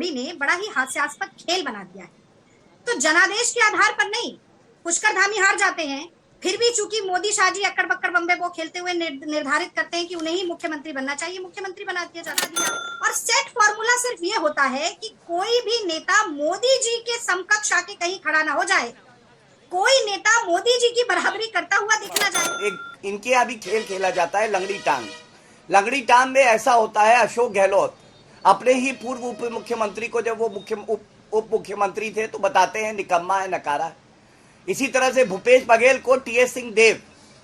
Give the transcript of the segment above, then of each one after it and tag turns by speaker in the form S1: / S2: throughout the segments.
S1: जोड़ी ने बड़ा ही हास्यास्पद खेल बना दिया है। तो जनादेश के आधार पर नहीं, पुष्कर धामी हार जाते हैं, फिर भी चूंकि मोदी शाह जी अक्कड़ बक्कड़ बम्बे बो खेलते हुए निर्धारित करते हैं कि उन्हें ही मुख्यमंत्री बनना चाहिए, मुख्यमंत्री बना दिया जाता है। और सेट फॉर्मूला सिर्फ ये होता है कि कोई भी नेता मोदी जी के समकक्ष आके कहीं खड़ा ना हो जाए, कोई नेता मोदी जी की बराबरी करता हुआ दिख ना जाए।
S2: एक इनके यहाँ भी खेल खेला जाता है लंगड़ी टांग। लंगड़ी टांग में ऐसा होता है, अशोक गहलोत अपने ही पूर्व उप मुख्यमंत्री को जब वो उप मुख्यमंत्री थे तो बताते हैं निकम्मा है, नकारा है। इसी तरह से भूपेश बघेल को टीएस सिंहदेव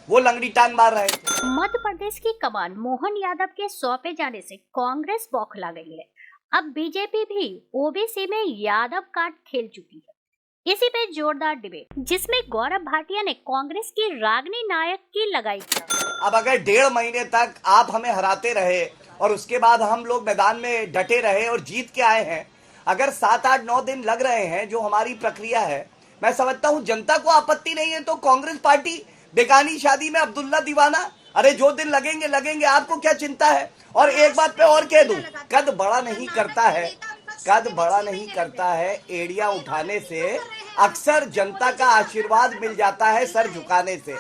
S2: वो लंगड़ी टांग मार रहे थे।
S3: मध्य प्रदेश की कमान मोहन यादव के सौंपे जाने से कांग्रेस बौखला गई है। अब बीजेपी भी ओबीसी में यादव कार्ड खेल चुकी है। इसी पे जोरदार डिबेट, जिसमें गौरव भाटिया ने कांग्रेस की रागिनी नायक की लगाई।
S2: अब अगर 1.5 महीने तक आप हमें हराते रहे और उसके बाद हम लोग मैदान में डटे रहे और जीत के आए हैं, अगर 7, 8, 9 दिन लग रहे हैं जो हमारी प्रक्रिया है, मैं समझता हूं जनता को आपत्ति नहीं है तो कांग्रेस पार्टी बेगानी शादी में अब्दुल्ला दीवाना, अरे जो दिन लगेंगे लगेंगे, आपको क्या चिंता है। और एक बात पे और कह दूं, कद बड़ा नहीं करता है, कद बड़ा नहीं करता है, एड़िया उठाने से अक्सर जनता का आशीर्वाद मिल जाता है सर झुकाने से।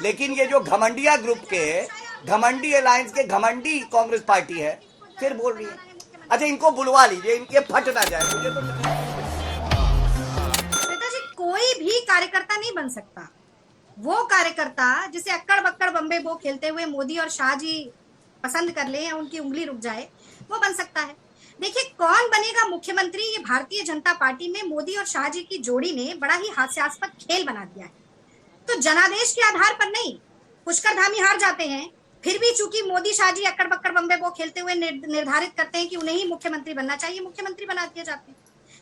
S2: लेकिन ये जो घमंडिया ग्रुप के, घमंडी अलायंस के घमंडी कांग्रेस पार्टी है, फिर बोल रही है। अच्छा, इनको बुलवा लीजिए, इनके फट ना जाए। मुझे तो
S1: कोई भी कार्यकर्ता नहीं बन सकता। वो कार्यकर्ता जिसे अक्कड़ बक्कड़ बम्बे बो खेलते हुए मोदी और शाह जी पसंद कर ले या उनकी उंगली रुक जाए, वो बन सकता है। देखिए, कौन बनेगा मुख्यमंत्री, ये भारतीय जनता पार्टी में मोदी और शाह जी की जोड़ी ने बड़ा ही हास्यास्पद खेल बना दिया है। तो जनादेश के आधार पर नहीं, पुष्कर धामी हार जाते हैं, फिर भी चूंकि मोदी शाह जी अक्कड़ बक्कड़ बम्बे बो खेलते हुए निर्धारित करते हैं कि उन्हें ही मुख्यमंत्री बनना चाहिए, मुख्यमंत्री बना दिए जाते हैं।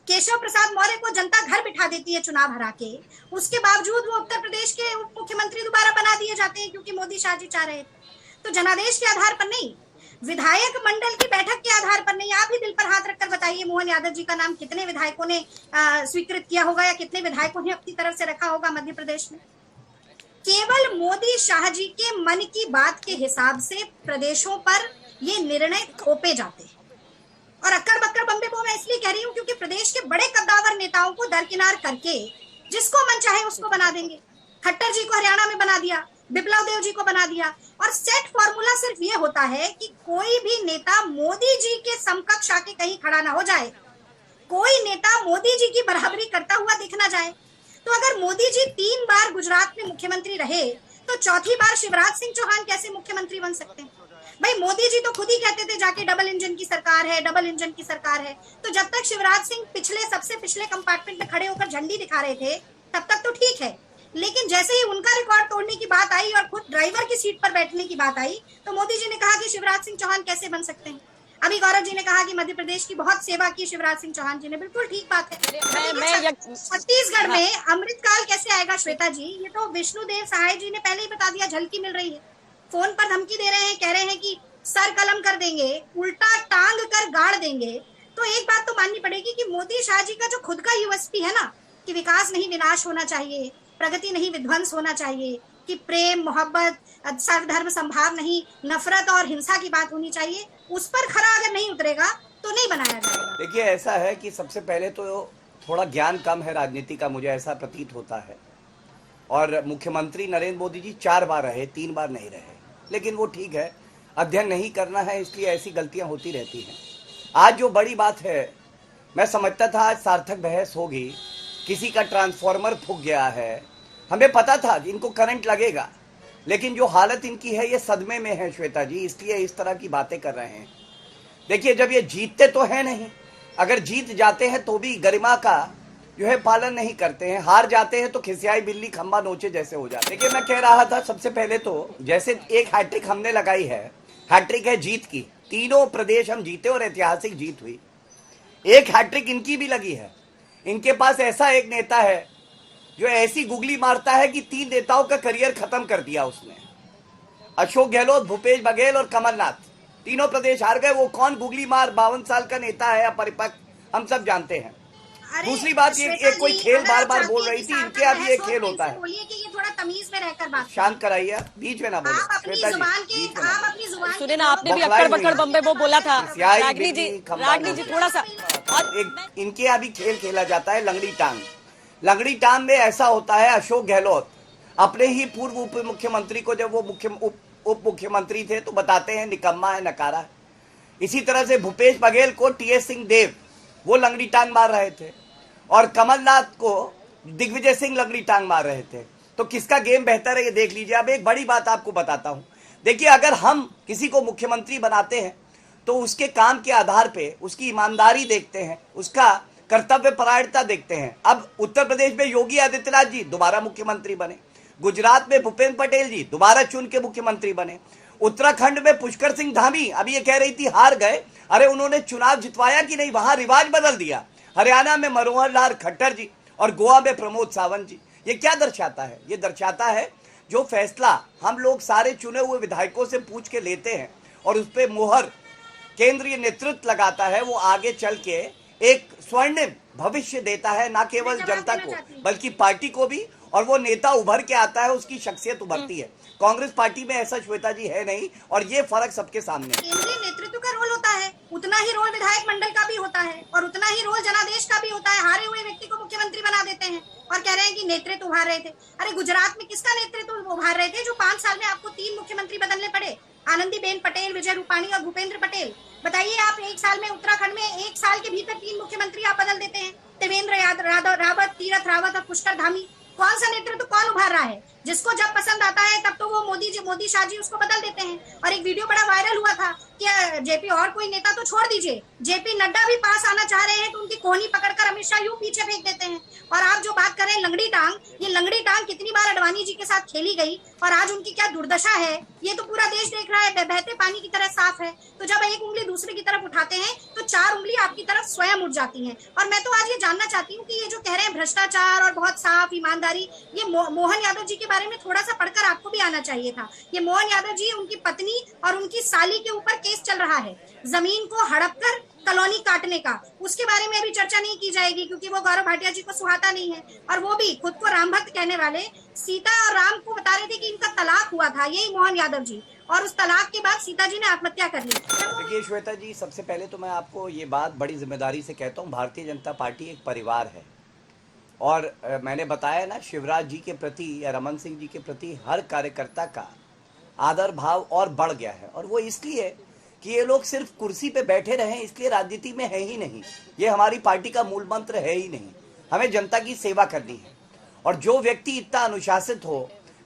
S1: केशव प्रसाद मौर्य को जनता घर बिठा देती है चुनाव हरा के, उसके बावजूद वो उत्तर प्रदेश के उप मुख्यमंत्री दोबारा बना दिए जाते हैं क्योंकि मोदी शाह जी चाह रहे थे। तो जनादेश के आधार पर नहीं, विधायक मंडल की बैठक के आधार पर नहीं। आप ही दिल पर हाथ रखकर बताइए, मोहन यादव जी का नाम कितने विधायकों ने स्वीकृत किया होगा या कितने विधायकों ने अपनी तरफ से रखा होगा मध्य प्रदेश में। केवल मोदी शाह जी के मन की बात के हिसाब से प्रदेशों पर ये निर्णय थोपे जाते हैं। और अक्कड़ बक्कड़ बम्बे बो मैं इसलिए कह रही हूँ क्योंकि प्रदेश के बड़े कद्दावर नेताओं को दरकिनार करके जिसको मन चाहे उसको बना देंगे। खट्टर जी को हरियाणा में बना दिया, बिप्लब देव जी को बना दिया। और सेट फॉर्मूला सिर्फ ये होता है कि कोई भी नेता मोदी जी के समकक्ष आके कहीं खड़ा ना हो जाए, कोई नेता मोदी जी की बराबरी करता हुआ दिख ना जाए। तो अगर मोदी जी 3 बार गुजरात में मुख्यमंत्री रहे तो चौथी बार शिवराज सिंह चौहान कैसे मुख्यमंत्री बन सकते हैं? भाई, मोदी जी तो खुद ही कहते थे जाके डबल इंजन की सरकार है, डबल इंजन की सरकार है। तो जब तक शिवराज सिंह सबसे पिछले कंपार्टमेंट में खड़े होकर झंडी दिखा रहे थे तब तक तो ठीक है, लेकिन जैसे ही उनका रिकॉर्ड तोड़ने की बात आई और खुद ड्राइवर की सीट पर बैठने की बात आई तो मोदी जी ने कहा कि शिवराज सिंह चौहान कैसे बन सकते हैं। अभी गौरव जी ने कहा कि मध्य प्रदेश की बहुत सेवा की शिवराज सिंह चौहान जी ने, बिल्कुल ठीक बात है। छत्तीसगढ़ में अमृतकाल कैसे आएगा श्वेता जी, ये तो विष्णुदेव सहाय जी ने पहले ही बता दिया, झलकी मिल रही है। फोन पर धमकी दे रहे हैं, कह रहे हैं कि सर कलम कर देंगे, उल्टा टांग कर गाड़ देंगे। तो एक बात तो माननी पड़ेगी कि मोदी शाह जी का जो खुद का यूएसपी है ना, कि विकास नहीं विनाश होना चाहिए, प्रगति नहीं विध्वंस होना चाहिए, कि प्रेम मोहब्बत सर्वधर्म संभाव नहीं, नफरत और हिंसा की बात होनी चाहिए, उस पर खरा अगर नहीं उतरेगा तो नहीं बनाया जाएगा।
S2: देखिए, ऐसा है कि सबसे पहले तो थोड़ा ज्ञान कम है राजनीति का, मुझे ऐसा प्रतीत होता है। और मुख्यमंत्री नरेंद्र मोदी जी 4 बार रहे, 3 बार नहीं रहे, लेकिन वो ठीक है, अध्ययन नहीं करना है, इसलिए ऐसी गलतियां होती रहती हैं। आज जो बड़ी बात है, मैं समझता था आज सार्थक बहस होगी, किसी का ट्रांसफार्मर फूक गया है, हमें पता था कि इनको करंट लगेगा, लेकिन जो हालत इनकी है ये सदमे में है श्वेता जी, इसलिए इस तरह की बातें कर रहे हैं। देखिए, जब ये जीतते तो है नहीं, अगर जीत जाते हैं तो भी गरिमा का जो है पालन नहीं करते हैं, हार जाते हैं तो खिसियाई बिल्ली खंबा नोचे जैसे हो जाते। देखिए, मैं कह रहा था सबसे पहले तो जैसे एक हैट्रिक हमने लगाई है, हैट्रिक है जीत की, तीनों प्रदेश हम जीते और ऐतिहासिक जीत हुई। एक हैट्रिक इनकी भी लगी है, इनके पास ऐसा एक नेता है जो ऐसी गुगली मारता है कि 3 नेताओं का करियर खत्म कर दिया उसने। अशोक गहलोत, भूपेश बघेल और कमलनाथ, तीनों प्रदेश हार गए। वो कौन गुगली मार 52 साल का नेता है, अपरिपक्व, हम सब जानते हैं।
S1: अरे
S2: दूसरी बात ये कोई
S1: श्वेता जी,
S2: खेल
S1: अगर
S2: बार
S1: आप
S2: बार
S1: चाहती
S2: बोल
S1: हैं
S2: रही
S1: कि
S2: थी,
S1: सार्थक
S2: इनके अब ये
S1: बहस हो,
S2: खेल
S1: तो
S2: होता
S1: इनसे
S2: है।
S1: बोलिए कि ये थोड़ा तमीज में रहकर बात
S2: शांत कराइए, बीच में ना बोले
S1: आप अपनी
S2: श्वेता जी,
S1: जुबान के
S2: बीच में ना
S1: आप
S2: बोले।
S1: अपनी जुबान
S4: सुने
S1: के
S4: ना,
S1: दोनों
S4: आपने भी
S2: बौखलाई
S4: अक्कड़
S2: हुई
S4: बक्कड़
S2: है।
S4: बम्बे वो बोला था।
S2: सियाही
S4: रागनी जी,
S2: बिल्ली खंबा
S4: रागनी जी
S2: नहीं।
S4: थोड़ा सा
S2: एक इनके अभी खेल खेला जाता है लंगड़ी टांग। लंगड़ी टांग में ऐसा होता है, अशोक गहलोत अपने ही पूर्व उप मुख्यमंत्री को जब वो उप मुख्यमंत्री थे तो बताते हैं निकम्मा है, नकारा है। इसी तरह से भूपेश बघेल को टीएस सिंह देव वो लंगड़ी टांग मार रहे थे और कमलनाथ को दिग्विजय सिंह लंगड़ी टांग मार रहे थे। तो किसका गेम बेहतर है ये देख लीजिए। अब एक बड़ी बात आपको बताता हूं, देखिए अगर हम किसी को मुख्यमंत्री बनाते हैं तो उसके काम के आधार पे उसकी ईमानदारी देखते हैं, उसका कर्तव्य परायणता देखते हैं। अब उत्तर प्रदेश में योगी आदित्यनाथ जी दोबारा मुख्यमंत्री बने, गुजरात में भूपेंद्र पटेल जी दोबारा चुन के मुख्यमंत्री बने, उत्तराखंड में पुष्कर सिंह धामी अभी ये कह रही थी हार गए, अरे उन्होंने चुनाव जितवाया कि नहीं, वहां रिवाज बदल दिया। हरियाणा में मनोहर लाल खट्टर जी और गोवा में प्रमोद सावंत जी। ये क्या दर्शाता है? ये दर्शाता है जो फैसला हम लोग सारे चुने हुए विधायकों से पूछ के लेते हैं और उस पर मोहर केंद्रीय नेतृत्व लगाता है, वो आगे चल के एक स्वर्णिम भविष्य देता है, ना केवल जनता को बल्कि पार्टी को भी। और वो नेता उभर के आता है, उसकी शख्सियत उभरती है। कांग्रेस पार्टी में ऐसा श्वेता जी है नहीं, और ये फर्क सबके सामने है।
S1: केंद्रीय नेतृत्व का रोल होता है, उतना ही रोल विधायक मंडल का भी होता है और उतना ही रोल जनादेश का भी होता है। हारे हुए व्यक्ति को मुख्यमंत्री बना देते हैं और कह रहे हैं कि नेतृत्व उभार रहे थे। अरे गुजरात में किसका नेतृत्व उभार रहे थे जो 5 साल में आपको 3 मुख्यमंत्री बदलने पड़े? आनंदीबेन पटेल, विजय रूपाणी और भूपेंद्र पटेल। बताइए आप, एक साल में उत्तराखंड में 1 साल के भीतर 3 मुख्यमंत्री आप बदल देते हैं। त्रिवेंद्र रावत, तीरथ रावत और पुष्कर धामी। कौन सा नेतृत्व कौन उभार रहा है? जिसको जब पसंद आता है तब तो वो मोदी शाह जी उसको बदल देते हैं। और एक वीडियो बड़ा वायरल हुआ था कि जेपी और कोई नेता तो छोड़ दीजिए, जेपी नड्डा भी पास आना चाह रहे हैं तो उनकी कोहनी पकड़कर अमित शाह यूं पीछे फेंक देते हैं। और आप जो बात कर रहे हैं लंगड़ी टांग, ये लंगड़ी टांग कितनी बार अडवाणी जी के साथ खेली गई और आज उनकी क्या दुर्दशा है ये तो पूरा देश देख रहा है, बहते पानी की तरह साफ है। तो जब एक उंगली दूसरे की तरफ उठाते हैं तो 4 उंगली आपकी तरफ स्वयं उठ जाती हैं। और मैं तो आज ये जानना चाहती हूँ कि ये जो कह रहे हैं भ्रष्टाचार और बहुत साफ ईमानदारी, ये मोहन यादव जी के बारे में थोड़ा सा पढ़कर आपको भी आना चाहिए था। ये मोहन यादव जी, उनकी पत्नी और उनकी साली के ऊपर केस चल रहा है, जमीन को हड़प कर कॉलोनी काटने का। उसके बारे में अभी चर्चा नहीं की जाएगी क्योंकि वो गौरव भाटिया जी को सुहाता नहीं है। और वो भी खुद को राम भक्त कहने वाले सीता और राम को बता रहे थे कि इनका तलाक हुआ था, यही मोहन यादव जी। और उस तलाक के बाद सीता जी ने आत्महत्या कर ली।
S2: देखिए श्वेता जी, सबसे पहले तो मैं आपको ये बात बड़ी जिम्मेदारी से कहता हूँ, भारतीय जनता पार्टी एक परिवार है। और मैंने बताया ना, शिवराज जी के प्रति या रमन सिंह जी के प्रति हर कार्यकर्ता का आदर भाव और बढ़ गया है। और वो इसलिए कि ये लोग सिर्फ कुर्सी पे बैठे रहें इसलिए राजनीति में है ही नहीं। ये हमारी पार्टी का मूल मंत्र है ही नहीं। हमें जनता की सेवा करनी है। और जो व्यक्ति इतना अनुशासित हो,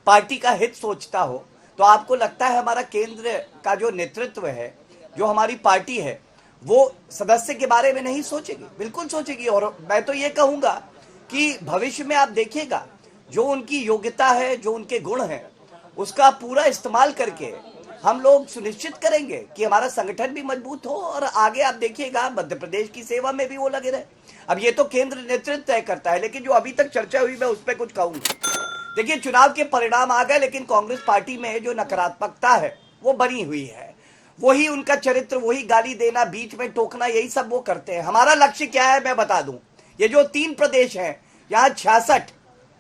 S2: पार्टी का हित सोचता हो, तो आपको लगता है हमारा केंद्र का जो नेतृत्व है, जो हमारी पार्टी है, वो सदस्य के बारे में नहीं सोचेगी? बिल्कुल सोचेगी। और मैं तो ये कहूँगा कि भविष्य में आप देखिएगा, जो उनकी योग्यता है, जो उनके गुण हैं, उसका पूरा इस्तेमाल करके हम लोग सुनिश्चित करेंगे कि हमारा संगठन भी मजबूत हो और आगे आप देखिएगा मध्य प्रदेश की सेवा में भी वो लगे रहे। अब ये तो केंद्र नेतृत्व तय करता है, लेकिन जो अभी तक चर्चा हुई मैं उस पर कुछ कहूंगा। देखिए चुनाव के परिणाम आ गए, लेकिन कांग्रेस पार्टी में जो नकारात्मकता है वो बनी हुई है। वही उनका चरित्र, वही गाली देना, बीच में टोकना, यही सब वो करते हैं। हमारा लक्ष्य क्या है मैं बता दूं, ये जो 3 प्रदेश हैं, यहाँ 66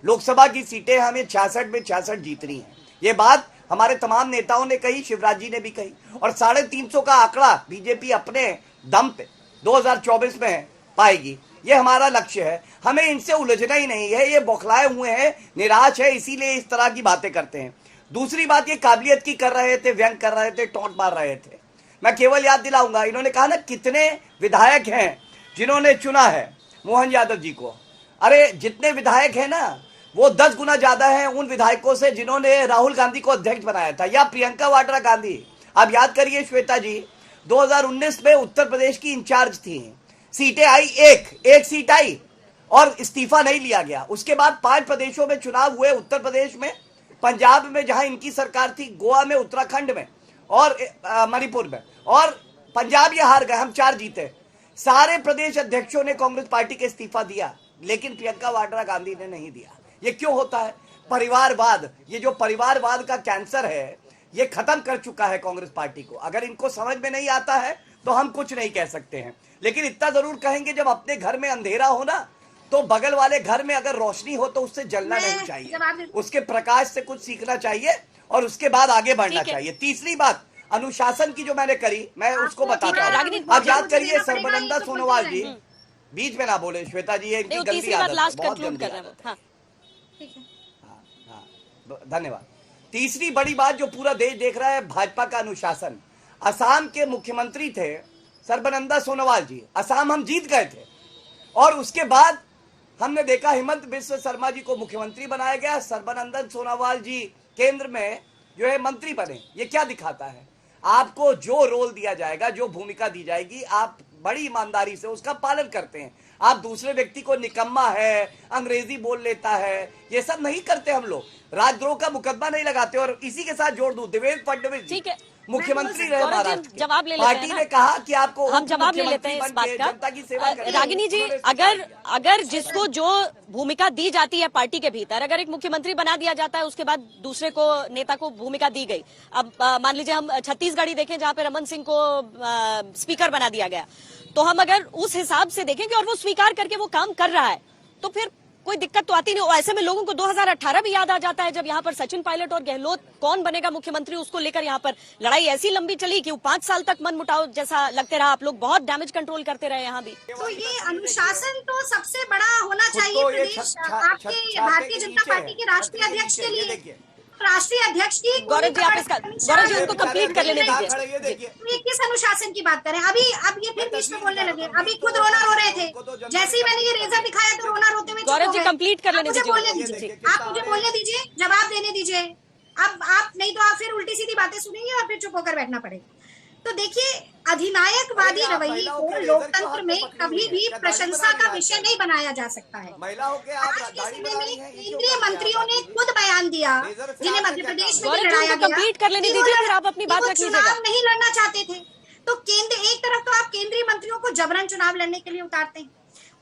S2: लोकसभा की सीटें हमें 66 में 66 जीतनी है। ये बात हमारे तमाम नेताओं ने कही, शिवराज जी ने भी कही। और 350 का आंकड़ा बीजेपी अपने दम पे 2024 में पाएगी, ये हमारा लक्ष्य है। हमें इनसे उलझना ही नहीं है। ये बौखलाए हुए हैं, निराश है, इसीलिए इस तरह की बातें करते हैं। दूसरी बात, ये काबिलियत की कर रहे थे, व्यंग कर रहे थे, टोंट मार रहे थे। मैं केवल याद दिलाऊंगा, इन्होंने कहा ना कितने विधायक हैं जिन्होंने चुना है मोहन यादव जी को। अरे जितने विधायक हैं ना, वो 10 गुना ज्यादा है उन विधायकों से जिन्होंने राहुल गांधी को अध्यक्ष बनाया था, या प्रियंका वाड्रा गांधी। आप याद करिए श्वेता जी, 2019 में उत्तर प्रदेश की इंचार्ज थी, सीटें आई, एक सीट आई और इस्तीफा नहीं लिया गया। उसके बाद 5 प्रदेशों में चुनाव हुए, उत्तर प्रदेश में, पंजाब में जहां इनकी सरकार थी, गोवा में, उत्तराखंड में और मणिपुर में। और पंजाब ये हार गए, हम 4 जीते। सारे प्रदेश अध्यक्षों ने कांग्रेस पार्टी के इस्तीफा दिया, लेकिन प्रियंका वाड्रा गांधी ने नहीं दिया। ये क्यों होता है? परिवारवाद, ये जो परिवारवाद का कैंसर है, ये खत्म कर चुका है कांग्रेस पार्टी को। अगर इनको समझ में नहीं आता है तो हम कुछ नहीं कह सकते हैं, लेकिन इतना जरूर कहेंगे, जब अपने घर में अंधेरा हो ना तो बगल वाले घर में अगर रोशनी हो तो उससे जलना
S1: मैं
S2: नहीं चाहिए,
S1: जवाब
S2: उसके प्रकाश से कुछ सीखना चाहिए और उसके बाद आगे बढ़ना
S3: ठीक है।
S2: चाहिए। तीसरी बात अनुशासन की जो मैंने करी, मैं उसको
S1: आपको
S2: बताता
S1: थोड़ा
S2: हूँ।
S3: रागिनी,
S2: आप याद
S1: मुझे
S2: करिए
S1: देना पड़ेगा,
S2: सर्बानंद
S1: ये तो
S2: सोनोवाल
S1: बोलते
S2: जी,
S1: रहेंगे।
S2: बीच में ना बोले श्वेता जी, ये
S3: नहीं,
S2: इनकी
S3: वो
S2: गंदी
S3: तीसरी बात
S2: आदत है,
S3: लास्ट
S2: बहुत
S3: कंक्लूड
S2: गंदी
S3: कर रहे हैं वो।
S2: आदत है।
S3: हाँ,
S1: ठीक है।
S2: हाँ, हाँ, धन्यवाद। तीसरी बड़ी बात जो पूरा देश देख रहा है, भाजपा का अनुशासन। असम के मुख्यमंत्री थे सर्बानंद सोनोवाल जी, असम हम जीत गए थे और उसके बाद हमने देखा हिमंत बिस्व शर्मा जी को मुख्यमंत्री बनाया गया, सर्बानंद सोनोवाल जी केंद्र में जो है मंत्री बने। ये क्या दिखाता है? आपको जो रोल दिया जाएगा, जो भूमिका दी जाएगी, आप बड़ी ईमानदारी से उसका पालन करते हैं। आप दूसरे व्यक्ति को निकम्मा है, अंग्रेजी बोल लेता है, ये सब नहीं करते हम लोग। राजद्रोह का मुकदमा नहीं लगाते। और इसी के साथ जोड़ दूं, देवेंद्र फडणवीस जी
S3: ठीक है।
S2: मुख्यमंत्री रहे
S3: गौरव जी,
S2: महाराष्ट्र के,
S3: जवाब ले लेते हैं
S2: पार्टी
S3: ना।
S2: ने कहा कि आपको
S3: हम जवाब ले लेते हैं इस बात का।
S2: जनता की सेवा करनी है।
S3: रागिनी जी,
S2: उन्होंने स्वीकार किया।
S3: अगर जिसको जो भूमिका दी जाती है पार्टी के भीतर, अगर एक मुख्यमंत्री बना दिया जाता है, उसके बाद दूसरे को नेता को भूमिका दी गई। अब मान लीजिए हम छत्तीसगढ़ ही देखें जहां पे रमन सिंह को स्पीकर बना दिया गया, तो हम अगर उस हिसाब से देखेंगे और वो स्वीकार करके वो काम कर रहा है तो फिर कोई दिक्कत तो आती नहीं। और ऐसे में लोगों को 2018 भी याद आ जाता है, जब यहाँ पर सचिन पायलट और गहलोत कौन बनेगा मुख्यमंत्री, उसको लेकर यहाँ पर लड़ाई ऐसी लंबी चली कि वो 5 साल तक मन मुटाव जैसा लगते रहा। आप लोग बहुत डैमेज कंट्रोल करते रहे यहाँ भी।
S1: तो ये अनुशासन तो सबसे बड़ा होना
S2: खुद
S1: चाहिए
S2: को ये
S1: प्रदेश
S2: छाते
S1: आपके भारतीय
S2: के
S1: जनता
S2: नीचे
S1: पार्टी के
S2: है,
S1: राष्ट्रीय
S2: छाते के
S1: अध्यक्ष के
S2: नीचे, ये
S1: लिए।
S2: देखिए।
S1: राष्ट्रीय अध्यक्ष की
S3: गौरव जी, आप इसका गौरव जी उनको कंप्लीट कर लेने
S2: ये
S3: दीजिए।
S2: देखिए,
S1: ये किस अनुशासन की बात करें? अभी अब ये फिर बीच में बोलने लगे। अभी खुद रोना रो रहे थे, जैसे ही मैंने ये रेजर दिखाया तो रोना रोते हुए चुप
S3: गौरव
S1: हो
S3: जी,
S1: गए।
S3: कंप्लीट कर लेने
S1: आप मुझे
S3: दीजिए।
S1: बोलने
S2: ये
S1: दीजिए,
S2: देखिए,
S1: आप मुझे बोलने दीजिए, जवाब देने दीजिए। अब आप नहीं तो आप फिर उल्टी सीधी बातें सुनेंगे और फिर चुप होकर बैठना पड़ेगा। तो देखिए, अधिनायकवादी
S2: अरे आप
S1: रवैये
S2: महिलाओं
S1: को
S2: के लेजर
S1: लोकतंत्र
S2: क्यों हाथ
S1: में
S2: में पकड़ी
S1: कभी
S2: हुई
S1: भी
S2: है? क्या दाढ़ी
S1: प्रशंसा
S2: बनानी
S1: का
S2: है
S1: विषय
S2: आजकल?
S1: नहीं बनाया जा सकता है।
S2: महिला होके आप
S1: आज के
S2: दाढ़ी
S1: समय
S2: बना
S1: में
S2: रही हैं, ये क्यों
S1: केंद्रीय
S2: कर रही हैं
S1: मंत्रियों
S2: आप
S1: ने
S2: आखिर?
S1: खुद बयान दिया,
S2: लेजर से
S1: जिन्हें
S2: आपका
S1: मध्य
S2: क्या
S1: प्रदेश
S2: काम
S1: में
S2: है?
S1: भी
S3: गौरव जी,
S1: लड़ाया
S3: उनको
S1: गया
S3: कंप्लीट कर लेने
S1: कि वो
S3: दीजिए, फिर आप अपनी बात
S1: वो
S3: रख लीजिएगा।
S1: चुनाव नहीं लड़ना चाहते थे। तो केंद्र एक तरफ तो आप केंद्रीय मंत्रियों को जबरन चुनाव लड़ने के लिए उतारते हैं,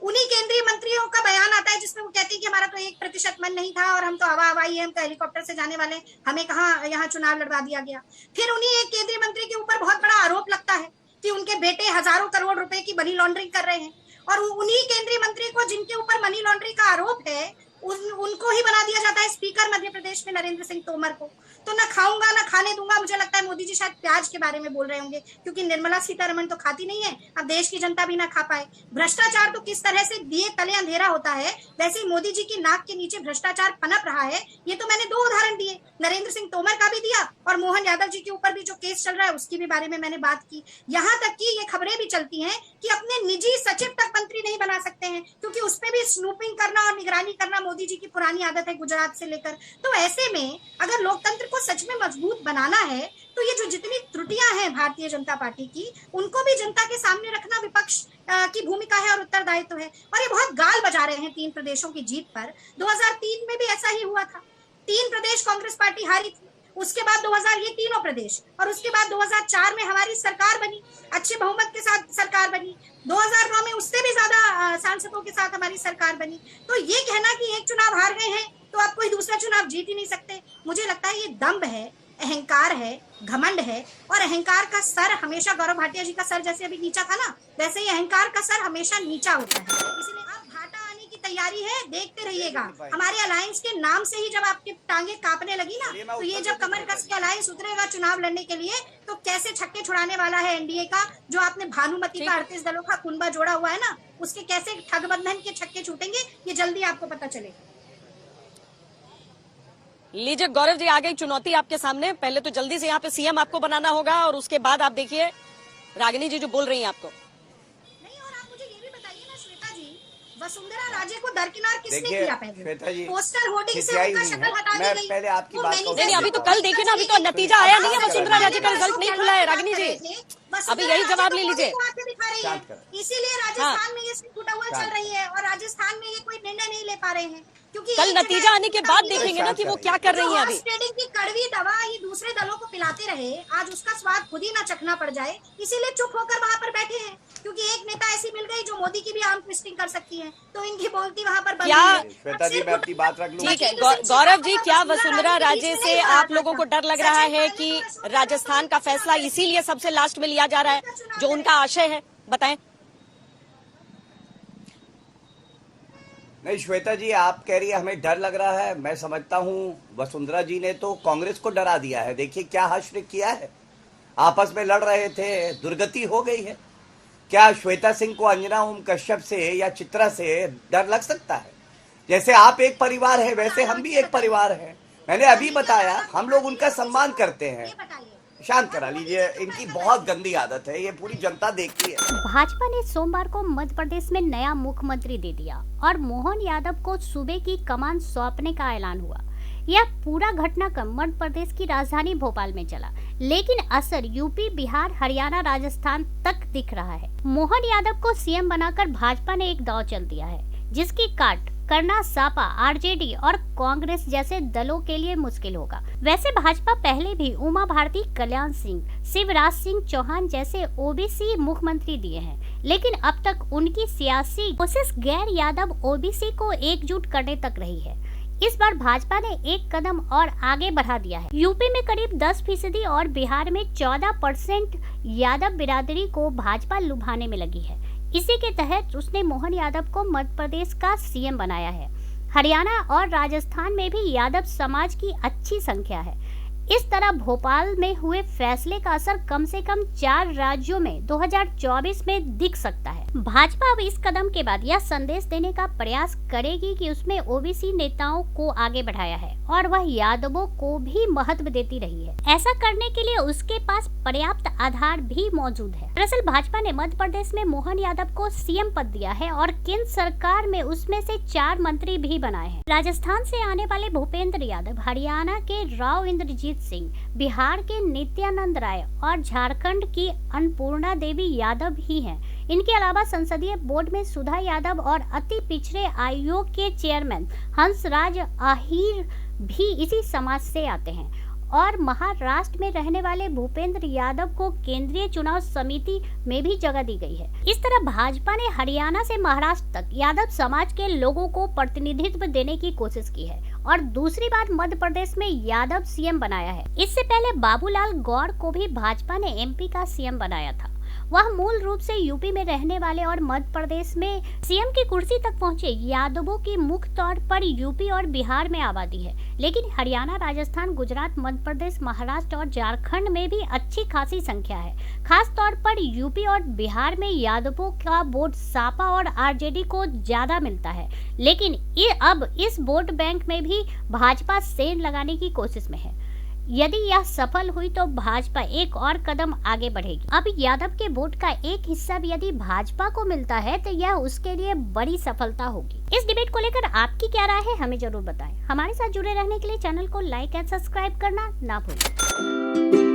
S1: उन्हीं केंद्रीय मंत्रियों का बयान आता है जिसमें वो कहते हैं कि हमारा तो 1% मन नहीं था और हम तो हवाई है, हम तो हेलीकॉप्टर से जाने वाले, हमें कहाँ यहाँ चुनाव लड़वा दिया गया। फिर उन्हीं एक केंद्रीय मंत्री के ऊपर बहुत बड़ा आरोप लगता है कि उनके बेटे हजारों करोड़ रुपए की मनी लॉन्ड्रिंग कर रहे हैं, और उन्हीं केंद्रीय मंत्री को जिनके ऊपर मनी लॉन्ड्रिंग का आरोप है उनको ही बना दिया जाता है स्पीकर मध्य प्रदेश में, नरेंद्र सिंह तोमर को। तो ना खाऊंगा ना खाने दूंगा। मुझे लगता है मोदी जी शायद प्याज के बारे में बोल रहे होंगे, क्योंकि निर्मला सीतारमण तो खाती नहीं है, अब देश की जनता भी ना खा पाए। भ्रष्टाचार तो किस तरह से दिए तले अंधेरा होता है, वैसे ही मोदी जी की नाक के नीचे भ्रष्टाचार पनप रहा है। ये तो मैंने 2 उदाहरण दिए, नरेंद्र सिंह तोमर का भी दिया और मोहन यादव जी के ऊपर भी जो केस चल रहा है उसके भी बारे में मैंने बात की। यहाँ तक कि ये खबरें भी चलती हैं कि अपने निजी सचिव तक मंत्री नहीं बना सकते हैं, क्योंकि उस पर भी स्नूपिंग करना और निगरानी करना मोदी जी की पुरानी आदत है गुजरात से लेकर। तो ऐसे में अगर लोकतंत्र को सच में मजबूत बनाना है तो ये जो जितनी त्रुटियां हैं भारतीय जनता पार्टी की, उनको भी जनता के सामने रखना विपक्ष की भूमिका है और उत्तरदायित्व है। और ये बहुत गाल बजा रहे हैं 3 प्रदेशों की जीत पर। 2003 में भी ऐसा ही हुआ था, 3 प्रदेश कांग्रेस पार्टी हारी थी, उसके बाद 2000 ये तीनों प्रदेश, और उसके बाद 2004 में हमारी सरकार बनी, अच्छे बहुमत के साथ सरकार बनी। 2009 में उससे भी ज्यादा सांसदों के साथ हमारी सरकार बनी। तो ये कहना कि एक चुनाव हार गए हैं तो आप कोई दूसरा चुनाव जीत ही नहीं सकते, मुझे लगता है ये दंभ है, अहंकार है, घमंड है। और अहंकार का सर हमेशा, गौरव भाटिया जी का सर जैसे अभी नीचा था ना, वैसे ही अहंकार का सर हमेशा नीचा होता है। इसलिए अब घाटा आने की तैयारी है, देखते रहिएगा। हमारे अलायंस के नाम से ही जब आपकी टांगे कांपने लगी ना, तो ये जब कमर कस के अलायंस उतरेगा चुनाव लड़ने के लिए, तो कैसे छक्के छुड़ाने वाला है एनडीए का, जो आपने भानुमति का 38 दलों का कुनबा जोड़ा हुआ है ना, उसके कैसे ठगबंधन के छक्के छूटेंगे, ये जल्दी आपको पता चलेगा।
S3: लीजिए गौरव जी, आ गई चुनौती आपके सामने। पहले तो जल्दी से यहाँ पे सीएम आपको बनाना होगा और उसके बाद आप देखिए रागिनी जी जो बोल रही हैं आपको।
S1: नहीं, और आप मुझे ये भी बताइए ना श्वेता जी, वसुंधरा राजे को दरकिनार किसने
S2: देखिए
S1: किया? पहले
S2: श्वेता जी,
S1: पोस्टर होर्डिंग से
S2: खिसियाई
S1: उनका
S2: हुई
S1: शक्ल
S2: है।
S1: हटा दी
S2: मैं
S1: गई।
S2: पहले आपकी
S1: वो
S2: बात का
S1: मैनिफेस्टो
S3: नहीं, अभी तो कल देखिए ना, अभी तो नतीजा आया नहीं है, वसुंधरा राजे का रिजल्ट नहीं खुला है। रागिनी जी, अभी यही जवाब ले लीजिए।
S1: इसीलिए राजस्थान में ये टूटा हुआ चल रही है, और राजस्थान में ये कोई निर्णय नहीं ले पा रहे हैं, क्योंकि
S3: कल नतीजा आने के बाद देखेंगे ना कि वो क्या कर रही है। अभी
S1: ट्रेडिंग की कड़वी दवा ये दूसरे दलों को पिलाते रहे, आज उसका स्वाद खुद ही ना चखना पड़ जाए, इसीलिए चुप होकर वहां पर बैठे हैं। क्योंकि एक नेता ऐसी मिल गई जो मोदी की भी आर्म ट्विस्टिंग कर सकती है, तो इनकी बोलती वहां पर
S3: क्या
S2: श्वेता जी, मैं अपनी बात रख लूं?
S3: ठीक है गौरव जी, क्या वसुंधरा राजे से आप लोगों को डर लग रहा है कि राजस्थान का फैसला इसीलिए सबसे लास्ट में लिया जा रहा है, जो उनका आशय है? बताएं।
S2: नहीं श्वेता जी, आप कह रही है हमें डर लग रहा है। मैं समझता हूँ वसुंधरा जी ने तो कांग्रेस को डरा दिया है। देखिए क्या हश्र किया है, आपस में लड़ रहे थे, दुर्गति हो गई है। क्या श्वेता सिंह को अंजना ओम कश्यप से या चित्रा से डर लग सकता है? जैसे आप एक परिवार है वैसे हम भी एक परिवार हैं। मैंने अभी बताया, हम लोग उनका सम्मान करते हैं।
S1: ये बताइए,
S2: शांत करा लीजिए, इनकी बहुत गंदी आदत है, ये पूरी जनता देखती है।
S3: भाजपा ने सोमवार को मध्य प्रदेश में नया मुख्यमंत्री दे दिया और मोहन यादव को सूबे की कमान सौंपने का ऐलान हुआ। यह पूरा घटनाक्रम मध्य प्रदेश की राजधानी भोपाल में चला, लेकिन असर यूपी, बिहार, हरियाणा, राजस्थान तक दिख रहा है। मोहन यादव को सीएम बनाकर भाजपा ने एक दांव चल दिया है, जिसकी काट करना सपा, आरजेडी और कांग्रेस जैसे दलों के लिए मुश्किल होगा। वैसे भाजपा पहले भी उमा भारती, कल्याण सिंह, शिवराज सिंह चौहान जैसे ओबीसी मुख्यमंत्री दिए हैं, लेकिन अब तक उनकी सियासी कोशिश गैर यादव ओबीसी को एकजुट करने तक रही है। इस बार भाजपा ने एक कदम और आगे बढ़ा दिया है। यूपी में करीब 10% और बिहार में 14% यादव बिरादरी को भाजपा लुभाने में लगी है। इसी के तहत उसने मोहन यादव को मध्य प्रदेश का सीएम बनाया है। हरियाणा और राजस्थान में भी यादव समाज की अच्छी संख्या है। इस तरह भोपाल में हुए फैसले का असर कम से कम 4 राज्यों में 2024 में दिख सकता है। भाजपा अब इस कदम के बाद यह संदेश देने का प्रयास करेगी कि उसने ओबीसी नेताओं को आगे बढ़ाया है और वह यादवों को भी महत्व देती रही है। ऐसा करने के लिए उसके पास पर्याप्त आधार भी मौजूद है। दरअसल भाजपा ने मध्य प्रदेश में मोहन यादव को सीएम पद दिया है और केंद्र सरकार में उसमें से 4 मंत्री भी बनाए हैं। राजस्थान से आने वाले भूपेंद्र यादव, हरियाणा के राव इंद्रजीत सिंह, बिहार के नित्यानंद राय और झारखंड की अन्नपूर्णा देवी यादव ही हैं। इनके अलावा संसदीय बोर्ड में सुधा यादव और अति पिछड़े आयोग के चेयरमैन हंसराज आहिर भी इसी समाज से आते हैं और महाराष्ट्र में रहने वाले भूपेंद्र यादव को केंद्रीय चुनाव समिति में भी जगह दी गई है। इस तरह भाजपा ने हरियाणा से महाराष्ट्र तक यादव समाज के लोगों को प्रतिनिधित्व देने की कोशिश की है और दूसरी बार मध्य प्रदेश में यादव सीएम बनाया है। इससे पहले बाबूलाल गौर को भी भाजपा ने एमपी का सीएम बनाया था। वह मूल रूप से यूपी में रहने वाले और मध्य प्रदेश में सीएम की कुर्सी तक पहुंचे यादवों की मुख्य तौर पर यूपी और बिहार में आबादी है, लेकिन हरियाणा, राजस्थान, गुजरात, मध्य प्रदेश, महाराष्ट्र और झारखंड में भी अच्छी खासी संख्या है। खास तौर पर यूपी और बिहार में यादवों का वोट सपा और आरजेडी को ज्यादा मिलता है, लेकिन अब इस वोट बैंक में भी भाजपा सेंध लगाने की कोशिश में है। यदि यह सफल हुई तो भाजपा एक और कदम आगे बढ़ेगी। अब यादव के वोट का एक हिस्सा भी यदि भाजपा को मिलता है तो यह उसके लिए बड़ी सफलता होगी। इस डिबेट को लेकर आपकी क्या राय है, हमें जरूर बताएं। हमारे साथ जुड़े रहने के लिए चैनल को लाइक एंड सब्सक्राइब करना ना भूलें।